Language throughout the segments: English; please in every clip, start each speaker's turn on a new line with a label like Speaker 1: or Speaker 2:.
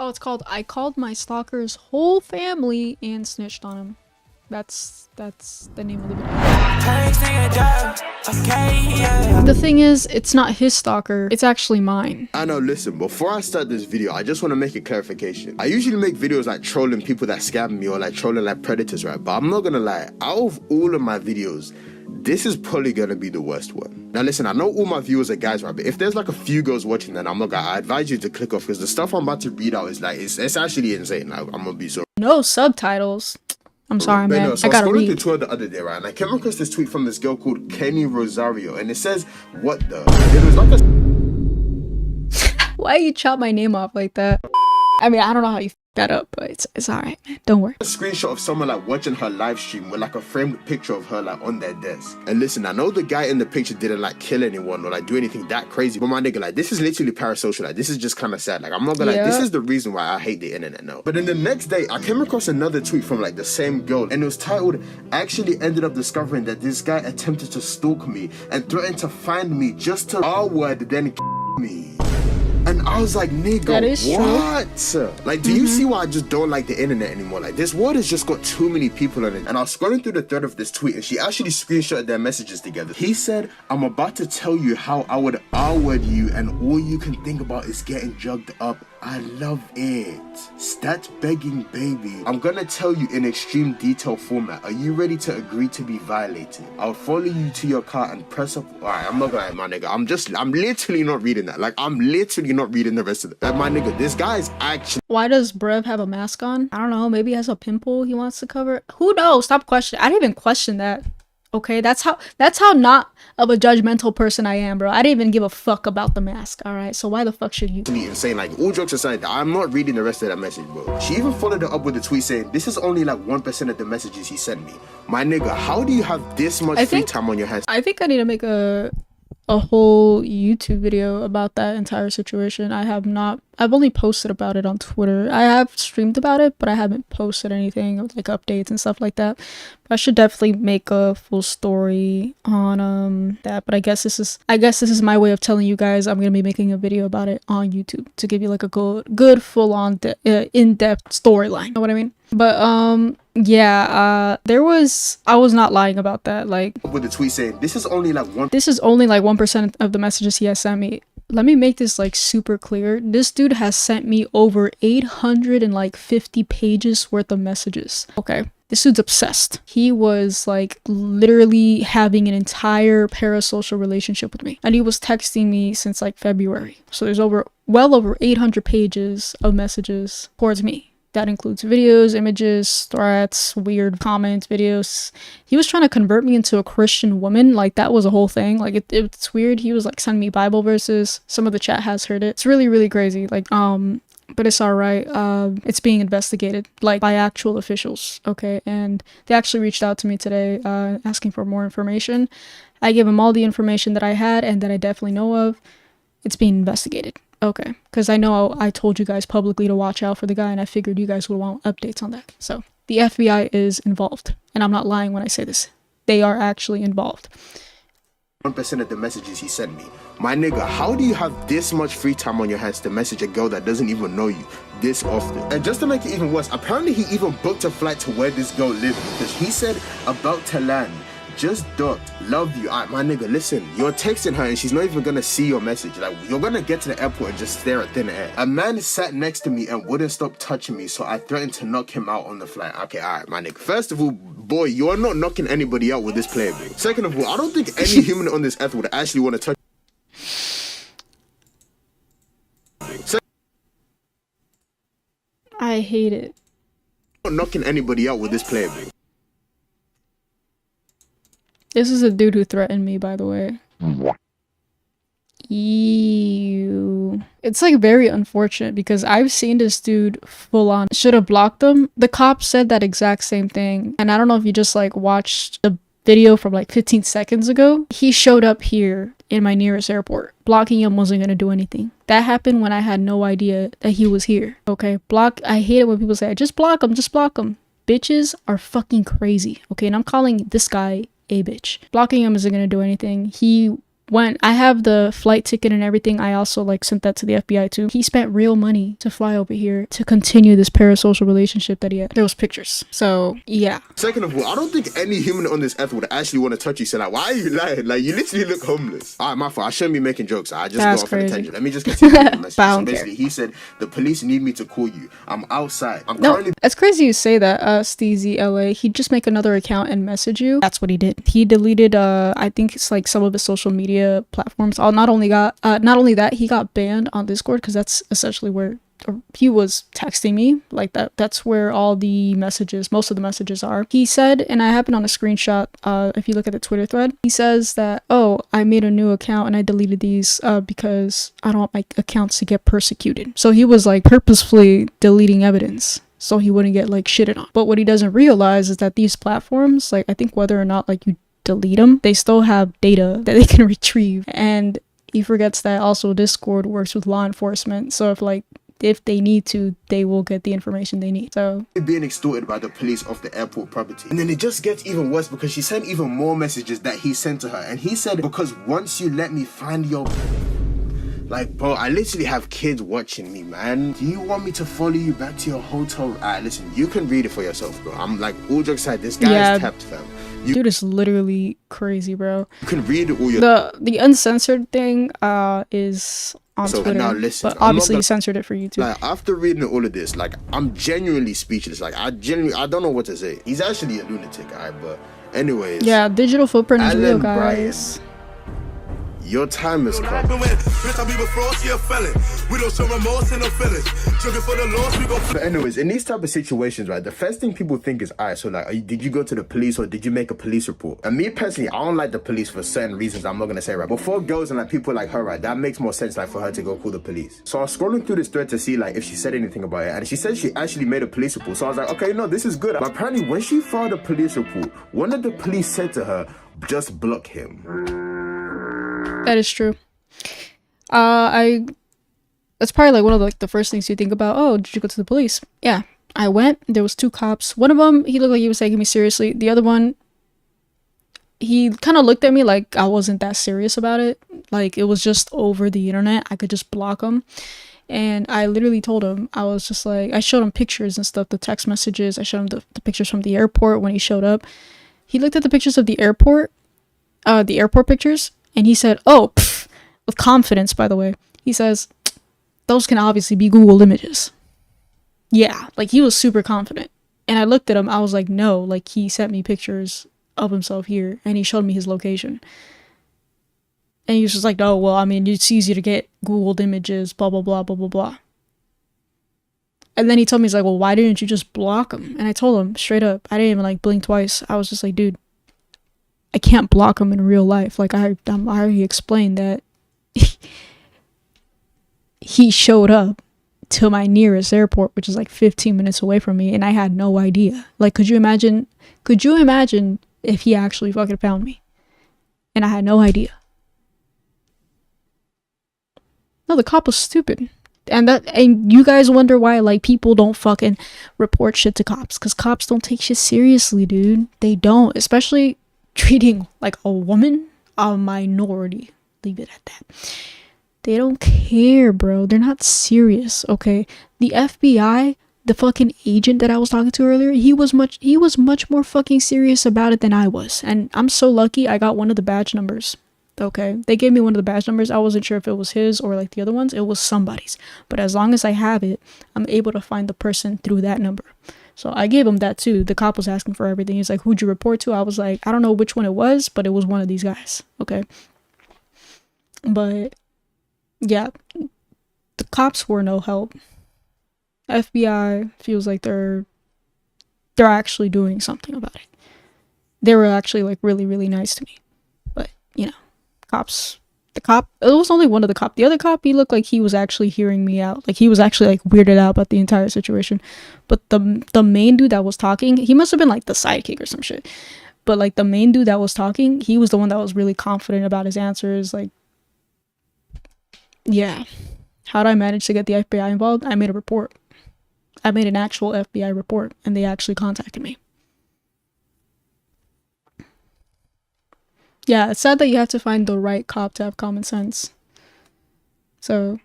Speaker 1: Oh, it's called I Called My Stalker's Whole Family and Snitched on Him. That's the name of the video. The thing is, it's not his stalker, it's actually mine.
Speaker 2: I know, listen, before I start this video, I just want to make a clarification. I usually make videos like trolling people that scam me or like trolling like predators, right? But I'm not gonna lie, out of all of my videos, this is probably gonna be the worst one. Now listen, I know all my viewers are guys, right? But if there's like a few girls watching, then I advise you to click off, because the stuff I'm about to read out is like, it's actually insane. Like, I'm gonna be so...
Speaker 1: No subtitles. I'm sorry, man.
Speaker 2: No, so
Speaker 1: I gotta
Speaker 2: was scrolling
Speaker 1: read.
Speaker 2: through Twitter the other day, right? And I came across this tweet from this girl called Kani Rosi, and it says, what the... It was like a...
Speaker 1: Why you chop my name off like that? I mean, I don't know how you f that up, but it's alright, man. Don't worry.
Speaker 2: A screenshot of someone like watching her live stream with like a framed picture of her like on their desk. And listen, I know the guy in the picture didn't like kill anyone or like do anything that crazy, but my nigga, like, this is literally parasocial. Like, this is just kind of sad. Like, I'm not gonna lie, this is the reason why I hate the internet now. But then the next day, I came across another tweet from like the same girl, and it was titled, I actually ended up discovering that this guy attempted to stalk me and threatened to find me just to R-word then me. And I was like, nigga,
Speaker 1: that is
Speaker 2: what?
Speaker 1: True.
Speaker 2: Like, do you see why I just don't like the internet anymore? Like, this world has just got too many people on it. And I was scrolling through the thread of this tweet, and she actually screenshotted their messages together. He said, I'm about to tell you how I would R-word you, and all you can think about is getting jugged up. I love it. Stat begging baby. I'm gonna tell you in extreme detail format. Are you ready to agree to be violated? I'll follow you to your car and press up. Alright, I'm not gonna lie, my nigga. I'm literally not reading that. Like, I'm literally not reading the rest of it. Like, my nigga, this guy's actually...
Speaker 1: Why does Brev have a mask on? I don't know. Maybe he has a pimple he wants to cover. Who knows? Stop questioning. I didn't even question that. Okay, that's how not of a judgmental person I am, bro. I didn't even give a fuck about the mask, all right? So why the fuck should you?
Speaker 2: Insane. Like, all jokes aside, I'm not reading the rest of that message, bro. She even followed it up with a tweet saying, this is only like 1% of the messages he sent me. My nigga, how do you have this much free time on your hands?
Speaker 1: I think I need to make a whole YouTube video about that entire situation. I've only posted about it on Twitter. I have streamed about it, but I haven't posted anything like updates and stuff like that. But I should definitely make a full story on that. But I guess this is my way of telling you guys I'm gonna be making a video about it on YouTube to give you like a good full on in-depth storyline. You know what I mean? But yeah, I was not lying about that. Like,
Speaker 2: with the tweet saying this is only like
Speaker 1: 1% of the messages he has sent me. Let me make this like super clear. This dude has sent me over 850 pages worth of messages. Okay, this dude's obsessed. He was like literally having an entire parasocial relationship with me, and he was texting me since like February. So there's well over 800 pages of messages towards me. That includes videos, images, threats, weird comments, videos. He was trying to convert me into a Christian woman. Like, that was a whole thing. Like, it's weird. He was like sending me Bible verses. Some of the chat has heard it. It's really, really crazy. Like, but it's all right. It's being investigated, like, by actual officials. Okay, and they actually reached out to me today, asking for more information. I gave them all the information that I had and that I definitely know of. It's being investigated. Okay, because I know I told you guys publicly to watch out for the guy, and I figured you guys would want updates on that. So the FBI is involved, and I'm not lying when I say this. They are actually involved.
Speaker 2: 1% of the messages he sent me. My nigga, how do you have this much free time on your hands to message a girl that doesn't even know you this often? And just to make it even worse, apparently he even booked a flight to where this girl lived, because he said about to land. Just docked. Love you. Alright, my nigga, listen. You're texting her and she's not even gonna see your message. Like, you're gonna get to the airport and just stare at thin air. A man sat next to me and wouldn't stop touching me, so I threatened to knock him out on the flight. Okay, alright, my nigga. First of all, boy, you're not knocking anybody out with this player, bro. Second of all, I don't think any human on this earth would actually want to touch.
Speaker 1: I hate it.
Speaker 2: You're not knocking anybody out with this player, bro.
Speaker 1: This is a dude who threatened me, by the way. Ew. It's like very unfortunate because I've seen this dude full on. Should have blocked him. The cop said that exact same thing. And I don't know if you just like watched the video from like 15 seconds ago. He showed up here in my nearest airport. Blocking him wasn't gonna do anything. That happened when I had no idea that he was here. Okay, I hate it when people say, just block him, just block him. Bitches are fucking crazy. Okay, and I'm calling this guy a bitch. Blocking him isn't gonna do anything. He when I have the flight ticket and everything, I also like sent that to the FBI too. He spent real money to fly over here to continue this parasocial relationship that he had. There was pictures. So yeah.
Speaker 2: Second of all, I don't think any human on this earth would actually want to touch you. So like, why are you lying? Like, you literally look homeless. Alright, my fault. I shouldn't be making jokes. I just
Speaker 1: That's
Speaker 2: go off
Speaker 1: crazy.
Speaker 2: on a tangent. Let me just continue the message.
Speaker 1: But I
Speaker 2: So
Speaker 1: don't
Speaker 2: basically, he said the police need me to call you. I'm outside. I'm
Speaker 1: No,
Speaker 2: currently.
Speaker 1: it's crazy you say that, Steezy LA. He'd just make another account and message you. That's what he did. He deleted, I think it's like some of his social media platforms. Not only that, he got banned on Discord because that's essentially where he was texting me like that. That's where all the messages, most of the messages are. He said, and I happened on a screenshot, if you look at the Twitter thread, he says that, oh, I made a new account and I deleted these because I don't want my accounts to get persecuted. So he was like purposefully deleting evidence so he wouldn't get like shitted on. But what he doesn't realize is that these platforms, like I think whether or not like you delete them, they still have data that they can retrieve. And he forgets that also Discord works with law enforcement. So if they need to, they will get the information they need. So
Speaker 2: being extorted by the police off the airport property. And then it just gets even worse because she sent even more messages that he sent to her. And he said, because once you let me find your... Like, bro, I literally have kids watching me, man. Do you want me to follow you back to your hotel? Alright, listen, you can read it for yourself, bro. I'm like, all jokes aside, this guy is tapped, fam.
Speaker 1: Dude is literally crazy, bro.
Speaker 2: You can read it all your...
Speaker 1: The uncensored thing is on Twitter,
Speaker 2: now listen,
Speaker 1: but obviously he censored it for YouTube.
Speaker 2: Like, after reading all of this, like, I'm genuinely speechless. Like, I don't know what to say. He's actually a lunatic, alright, but anyways.
Speaker 1: Yeah, digital footprint is real,
Speaker 2: Brian,
Speaker 1: guys.
Speaker 2: your time has come. But anyways, in these type of situations, right, the first thing people think is, alright, so like, did you go to the police or did you make a police report? And me personally, I don't like the police for certain reasons I'm not gonna say, right? But for girls and like people like her, right, that makes more sense, like, for her to go call the police. So I was scrolling through this thread to see like if she said anything about it, and she said she actually made a police report. So I was like, okay, no, this is good. But apparently when she filed a police report, one of the police said to her, just block him.
Speaker 1: That is true. That's probably like one of the first things you think about. Oh, did you go to the police? Yeah, I went. There was 2 cops. One of them, he looked like he was taking me seriously. The other one, he kind of looked at me like I wasn't that serious about it. Like it was just over the internet. I could just block him. And I literally told him, I was just like, I showed him pictures and stuff, the text messages. I showed him the pictures from the airport when he showed up. He looked at the pictures of the airport pictures, and he said, oh, pff, with confidence, by the way. He says, those can obviously be Google images. Yeah, like he was super confident. And I looked at him, I was like, no, like he sent me pictures of himself here and he showed me his location. And he was just like, oh, well, I mean, it's easy to get Googled images, blah, blah, blah, blah, blah, blah. And then he told me, he's like, well, why didn't you just block him? And I told him straight up, I didn't even like blink twice. I was just like, dude, I can't block him in real life. Like I already explained that he showed up to my nearest airport, which is like 15 minutes away from me, and I had no idea. Like, could you imagine if he actually fucking found me and I had no idea? No, the cop was stupid. And you guys wonder why like people don't fucking report shit to cops, because cops don't take shit seriously, dude. They don't, especially treating like a woman a minority. Leave it at that. They don't care, bro. They're not serious, okay? The FBI, the fucking agent that I was talking to earlier, he was much more fucking serious about it than I was. And I'm so lucky I got one of the badge numbers. Okay, they gave me one of the badge numbers. I wasn't sure if it was his or like the other ones. It was somebody's. But as long as I have it, I'm able to find the person through that number. So I gave him that too. The cop was asking for everything. He's like, who'd you report to? I was like, I don't know which one it was, but it was one of these guys. Okay. But yeah, the cops were no help. FBI feels like they're actually doing something about it. They were actually like really, really nice to me. But, you know, it was only one of the cops. The other cop, he looked like he was actually hearing me out. Like he was actually like weirded out about the entire situation. But the main dude that was talking, he must have been like the sidekick or some shit. But like the main dude that was talking, he was the one that was really confident about his answers. Like, yeah. How did I manage to get the FBI involved? I made a report. I made an actual FBI report, and they actually contacted me. Yeah, it's sad that you have to find the right cop to have common sense. So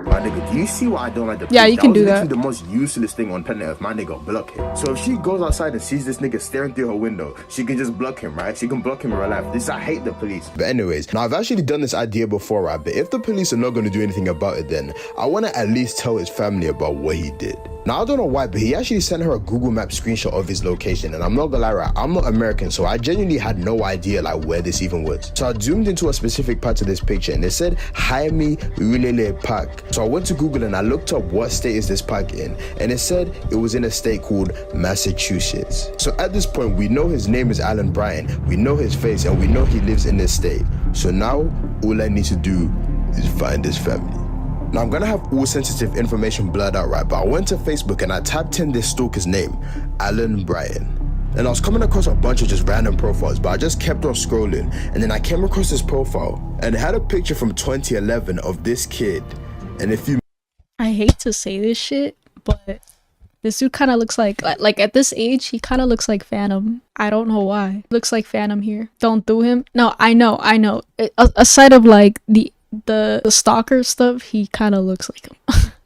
Speaker 2: My nigga, do you see what I don't like?
Speaker 1: Yeah, you can do
Speaker 2: That was
Speaker 1: that.
Speaker 2: literally the most useless thing on planet Earth. My nigga, block him. So if she goes outside and sees this nigga staring through her window, she can just block him, right? She can block him in real life. I hate the police. But anyways, now I've actually done this idea before, right? But if the police are not going to do anything about it, then I want to at least tell his family about what he did. Now, I don't know why, but he actually sent her a Google Map screenshot of his location. And I'm not gonna lie, right, I'm not American, so I genuinely had no idea like where this even was. So I zoomed into a specific part of this picture and it said, Jaime Ulele Park. So I went to Google and I looked up what state is this park in. And it said it was in a state called Massachusetts. So at this point, we know his name is Alan Bryan. We know his face and we know he lives in this state. So now all I need to do is find his family. Now I'm gonna have all sensitive information blurred out, right? But I went to Facebook and I typed in this stalker's name, Alan Bryan. And I was coming across a bunch of just random profiles, but I just kept on scrolling. And then I came across this profile and it had a picture from 2011 of this kid. And if you...
Speaker 1: I hate to say this shit, but this dude kind of looks like at this age, he kind of looks like Phantom. I don't know why. Looks like Phantom here. Don't do him. No, I know. Aside of like the stalker stuff, he kind of looks like him.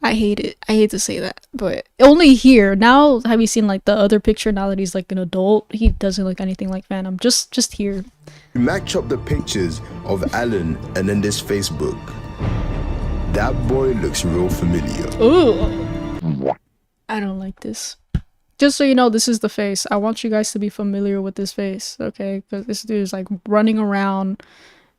Speaker 1: I hate it. I hate to say that, but only here. Now, have you seen like the other picture now that he's like an adult? He doesn't look anything like Phantom. Just here.
Speaker 2: You match up the pictures of Alan and then this Facebook. That boy looks real familiar.
Speaker 1: Ooh. I don't like this. Just so you know, this is the face. I want you guys to be familiar with this face, okay? Because this dude is like running around.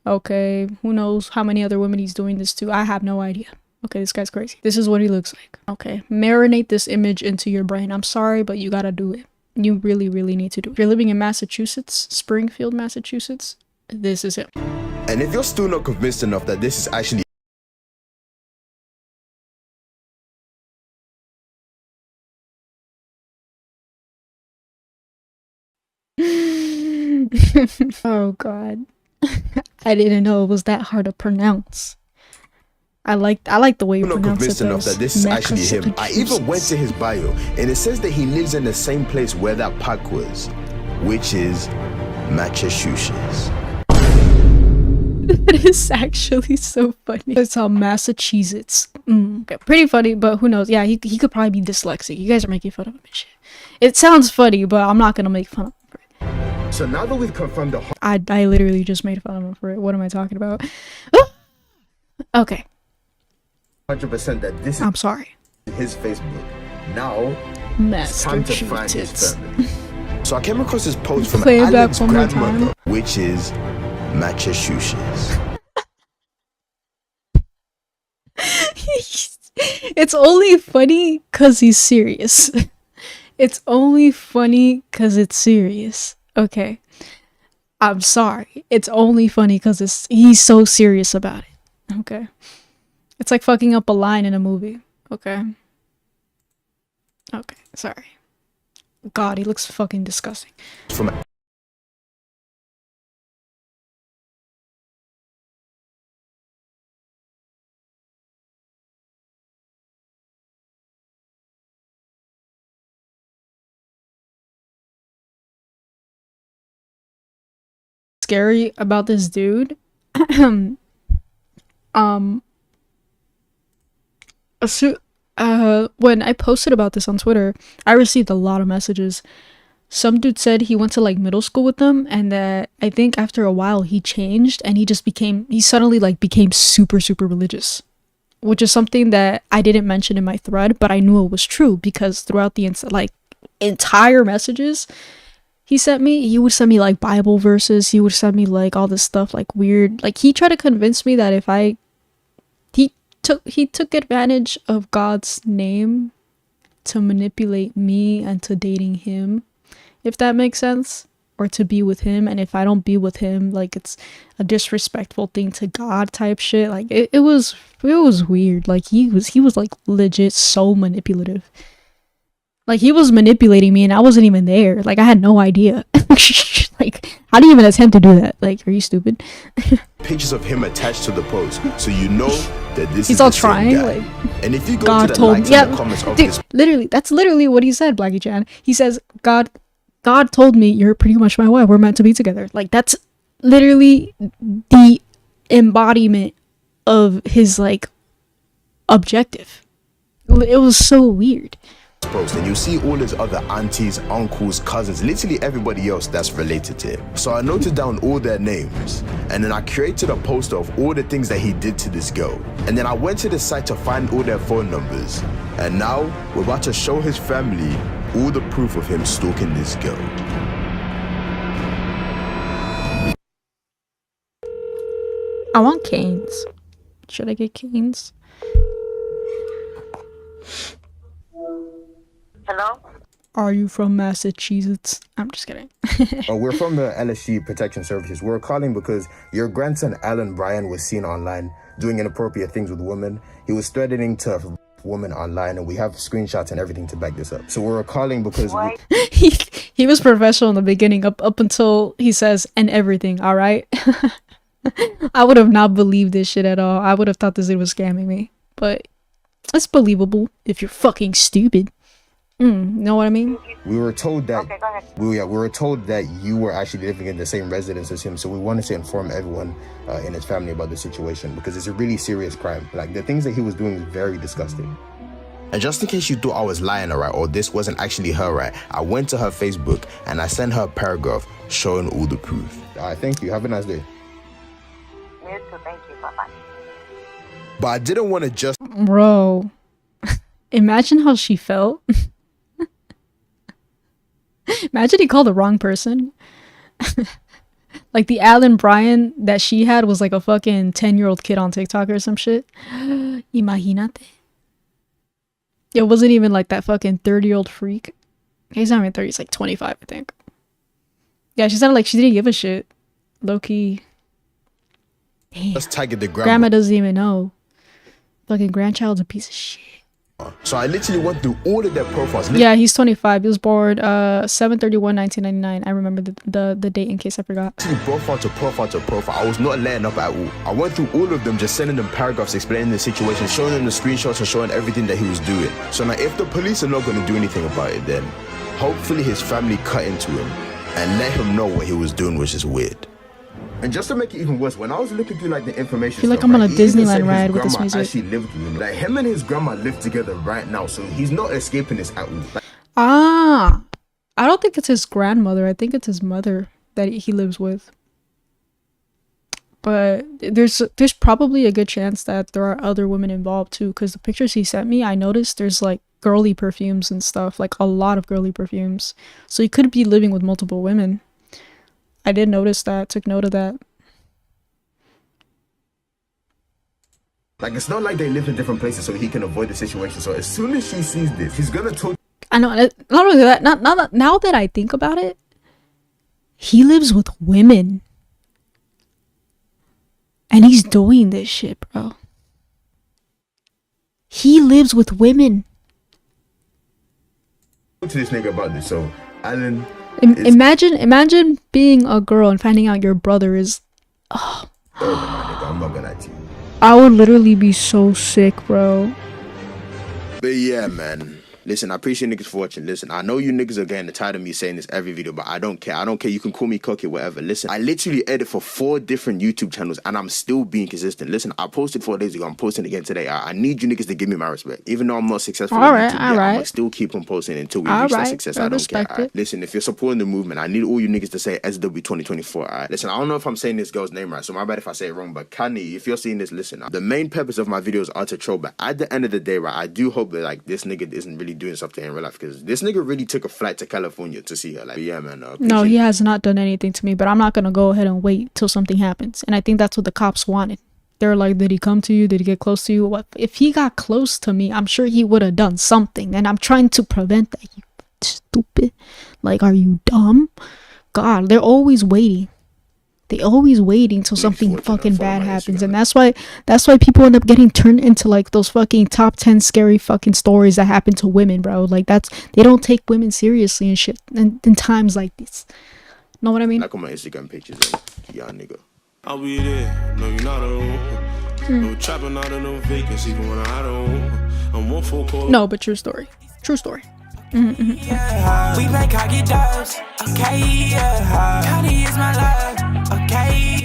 Speaker 1: Okay, who knows how many other women he's doing this to? I have no idea. Okay, this guy's crazy. This is what he looks like. Okay, marinate this image into your brain. I'm sorry, but you gotta do it. You really, really need to do it. If you're living in Massachusetts, Springfield, Massachusetts, this is him.
Speaker 2: And if you're still not convinced enough that this is actually...
Speaker 1: Oh god. I didn't know it was that hard to pronounce. I like the way you
Speaker 2: I'm not
Speaker 1: pronounce
Speaker 2: convinced
Speaker 1: it.
Speaker 2: Enough that this is actually him. I even went to his bio and it says that he lives in the same place where that park was, which is Massachusetts.
Speaker 1: That is actually so funny. It's all Massachusetts. Okay, pretty funny, but who knows? Yeah, he could probably be dyslexic. You guys are making fun of him and shit. It sounds funny, but I'm not gonna make fun of him for it.
Speaker 2: So now that we've confirmed the...
Speaker 1: I literally just made fun of him for it. What am I talking about? Okay.
Speaker 2: 100% that this is...
Speaker 1: I'm sorry.
Speaker 2: His Facebook. Now, it's time to find his family. So I came across this post from Alan's grandmother, which is Massachusetts.
Speaker 1: It's only funny because he's serious. It's only funny because it's serious. Okay. I'm sorry. It's only funny because he's so serious about it. Okay. It's like fucking up a line in a movie. Okay. Okay. Sorry. God, he looks fucking disgusting.
Speaker 2: From
Speaker 1: Scary about this dude. When I posted about this on Twitter, I received a lot of messages. Some dude said he went to like middle school with them, and that I think after a while he changed and he suddenly like became super religious, which is something that I didn't mention in my thread, but I knew it was true because throughout the entire messages he would send me like Bible verses. He would send me like all this stuff, like weird, like he tried to convince me that he took advantage of God's name to manipulate me into dating him, if that makes sense, or to be with him. And if I don't be with him, like it's a disrespectful thing to God type shit. Like it was weird. Like he was like legit so manipulative. Like he was manipulating me and I wasn't even there. Like I had no idea. Like how do you even attempt to do that? Like, are you stupid?
Speaker 2: Pictures of him attached to the post, so you know that this
Speaker 1: he's
Speaker 2: is
Speaker 1: all
Speaker 2: the
Speaker 1: trying.
Speaker 2: same guy.
Speaker 1: Like
Speaker 2: and if you go
Speaker 1: God
Speaker 2: to the
Speaker 1: told
Speaker 2: likes
Speaker 1: me,
Speaker 2: and the comments of
Speaker 1: dude,
Speaker 2: this,
Speaker 1: literally, that's literally what he said, Blackie Chan. He says God God told me you're pretty much my wife. We're meant to be together. Like, that's literally the embodiment of his like objective. It was so weird.
Speaker 2: Post, and you see all his other aunties, uncles, cousins, literally everybody else that's related to him. So I noted down all their names, and then I created a poster of all the things that he did to this girl. And then I went to the site to find all their phone numbers. And now we're about to show his family all the proof of him stalking this girl.
Speaker 1: I want canes. Should I get canes?
Speaker 3: Hello?
Speaker 1: Are you from Massachusetts? I'm just kidding.
Speaker 2: We're from the LSC Protection Services. We're calling because your grandson, Alan Bryan, was seen online doing inappropriate things with women. He was threatening to women online, and we have screenshots and everything to back this up. So we're calling because
Speaker 1: he was professional in the beginning up until he says and everything, all right? I would have not believed this shit at all. I would have thought this dude was scamming me. But it's believable if you're fucking stupid. Know what I mean?
Speaker 2: we were told that
Speaker 3: Okay, go ahead.
Speaker 2: we were told that you were actually living in the same residence as him. So we wanted to inform everyone in his family about the situation, because it's a really serious crime. Like, the things that he was doing is very disgusting. And just in case you thought I was lying, alright, or this wasn't actually her, right, I went to her Facebook and I sent her a paragraph showing all the proof. Alright, thank you. Have a nice day.
Speaker 3: You too, thank you. Bye-bye.
Speaker 2: But I didn't want to just
Speaker 1: Bro. Imagine how she felt. Imagine he called the wrong person. Like, the Alan Bryan that she had was like a fucking 10-year-old kid on TikTok or some shit. Imagínate. It wasn't even like that fucking 30-year-old freak. He's not even 30, he's like 25, I think. Yeah, she sounded like she didn't give a shit. Low-key. Damn.
Speaker 2: just tag the
Speaker 1: Grandma doesn't even know. Fucking grandchild's a piece of shit.
Speaker 2: So I literally went through all of their profiles.
Speaker 1: Yeah, he's 25. He was born 7/31/1999. I remember the date in case I forgot.
Speaker 2: Literally profile to profile to profile. I was not letting up at all. I went through all of them, just sending them paragraphs explaining the situation, showing them the screenshots and showing everything that he was doing. So now if the police are not going to do anything about it, then hopefully his family cut into him and let him know what he was doing, which is weird. And just to make it even worse, when I was looking through like the information,
Speaker 1: I feel like I'm on a Disneyland ride with this music.
Speaker 2: Actually lived with him. Like, him and his grandma live together right now, so he's not escaping this at all. Like,
Speaker 1: I don't think it's his grandmother. I think it's his mother that he lives with. But there's probably a good chance that there are other women involved too, because the pictures he sent me, I noticed there's like girly perfumes and stuff, like a lot of girly perfumes. So he could be living with multiple women. I did notice that, took note of that.
Speaker 2: Like, it's not like they live in different places so he can avoid the situation. So as soon as she sees this, he's gonna talk.
Speaker 1: I know, not only that, now that I think about it, he lives with women. And he's doing this shit, bro. He lives with women.
Speaker 2: to this nigga about this. So Alan,
Speaker 1: Imagine being a girl and finding out your brother is.
Speaker 2: oh my nigga, I'm not gonna lie to you.
Speaker 1: I would literally be so sick, bro.
Speaker 2: But yeah, man. Listen, I appreciate niggas for watching. Listen, I know you niggas are getting tired of me saying this every video, but I don't care. I don't care. You can call me cocky, whatever. Listen, I literally edit for 4 different YouTube channels, and I'm still being consistent. Listen, I posted 4 days ago. I'm posting again today. I need you niggas to give me my respect. Even though I'm not successful on YouTube, I'm gonna still keep on posting until we reach that success. I don't care. Right? Listen, if you're supporting the movement, I need all you niggas to say SSW 2024. All right? Listen, I don't know if I'm saying this girl's name right, so my bad if I say it wrong, but Kani, if you're seeing this, listen. The main purpose of my videos are to troll, but at the end of the day, right, I do hope that like this nigga isn't really doing something in real life, because this nigga really took a flight to California to see her. Like, yeah, man.
Speaker 1: No, he has not done anything to me, but I'm not gonna go ahead and wait till something happens. And I think that's what the cops wanted. They're like, did he come to you? Did he get close to you? What if he got close to me? I'm sure he would have done something, and I'm trying to prevent that. You stupid. Like, are you dumb? God, they're always waiting. They always waiting till something fucking bad happens, and that's why people end up getting turned into like those fucking top 10 scary fucking stories that happen to women, bro. Like, they don't take women seriously and shit in times like this. Know what I mean?
Speaker 2: Like on my Instagram pictures, yeah, nigga.
Speaker 4: I'll be there. No, you're not alone. No trapping out of no vacancy, even when I don't. I'm one full call.
Speaker 1: No, but true story. True story.
Speaker 5: Yeah. We make cocky dubs, okay, yeah. Kani is my love, okay,